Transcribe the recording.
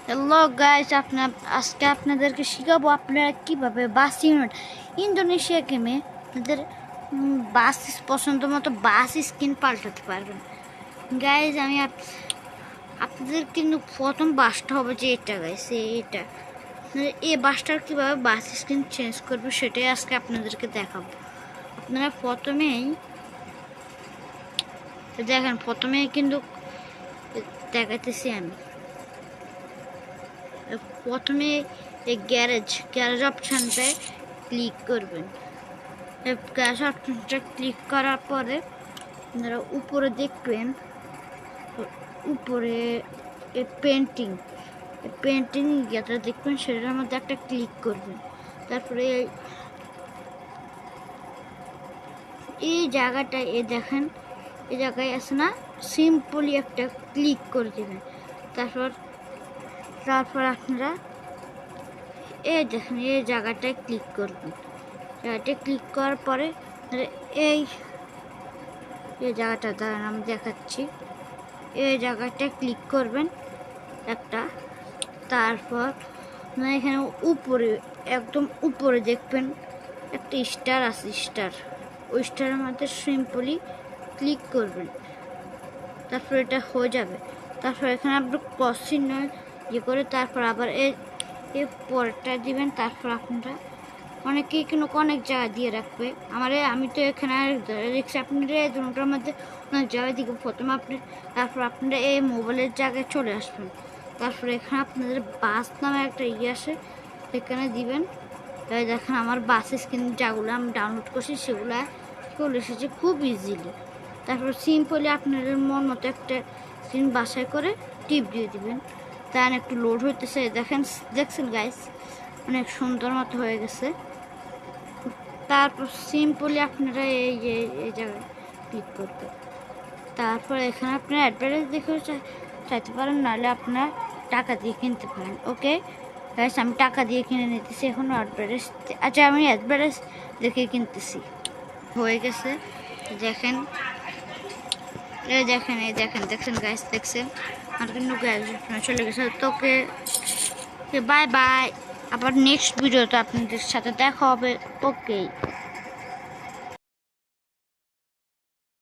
Hello guys, আজকে আপনাদেরকে শেখাবো আপনারা কীভাবে বাস ইউনিট ইন্দোনেশিয়া গেমে আপনাদের বাস পছন্দ মতো বাস স্কিন পাল্টাতে পারবেন। গাইস আমি আপনাদের কিন্তু প্রথম বাসটা হবে যে এটা গাইস, এটা এই বাসটার কীভাবে বাস স্কিন চেঞ্জ করবে সেটাই আজকে আপনাদেরকে দেখাবো। আপনারা প্রথমেই দেখেন, কিন্তু দেখাইতেছি আমি। প্রথমে এই গ্যারেজ অপশানটায় ক্লিক করবেন। গ্যারেজ অপশানটা ক্লিক করার পরে আপনারা উপরে দেখবেন, উপরে পেন্টিং যেটা দেখবেন সেটার মধ্যে একটা ক্লিক করবেন। তারপরে এই জায়গাটায় দেখেন, এই জায়গায় আছে না, সিম্পলি একটা ক্লিক করে দেবেন। তারপর আপনারা এই দেখেন এই জায়গাটায় ক্লিক করবেন। জায়গাটায় ক্লিক করার পরে এই জায়গাটা দাঁড়ান আমি দেখাচ্ছি। এই জায়গাটায় ক্লিক করবেন একটা। তারপর এখানে উপরে, একদম উপরে দেখবেন একটা স্টার আছে, ওই স্টারের মধ্যে সিম্পলি ক্লিক করবেন। তারপর এটা হয়ে যাবে। তারপর এখানে আপনার ক্রস চিহ্ন করে তারপর আবার এই পরেরটা দিবেন। তারপর আপনারা অনেকেই কিন্তু অনেক জায়গা দিয়ে রাখবে। আমি তো এখানে দেখছি আপনারা এই দুটোর মধ্যে অনেক জায়গায় দিব। তারপর আপনারা এই মোবাইলের জায়গায় চলে আসবেন। তারপরে এখানে আপনাদের বাস নামে একটা আসে, সেখানে দিবেন। তাই দেখেন আমার বাস স্ক্রিন যেগুলো আমি ডাউনলোড করছি সেগুলো চলে এসেছে খুব ইজিলি। তারপর সিম্পলি আপনাদের মন মতো একটা স্ক্রিন বাছাই করে টিপ দিয়ে দিবেন। তার একটু লোড হইতেছে, দেখছেন গাইস, অনেক সুন্দর মতো হয়ে গেছে। তারপর সিম্পলি আপনারা এই জায়গায় ক্লিক করবেন। তারপর এখানে আপনারা অ্যাডভার্টাইজ দেখেও চাইতে পারেন, নাহলে আপনার টাকা দিয়ে কিনতে পারেন। ওকে গাইস, আমি টাকা দিয়ে কিনে নিতেছি এখন অ্যাডভার্টাইজ। আচ্ছা, আমি অ্যাডভার্টাইজ দেখে কিনতেছি। হয়ে গেছে, দেখেন দেখছেন গাইস, দেখছেন আর কিন্তু গ্যাস চলে গেছে। তোকে বাই বাই, আবার নেক্সট ভিডিওতে আপনাদের সাথে দেখা হবে। ওকে।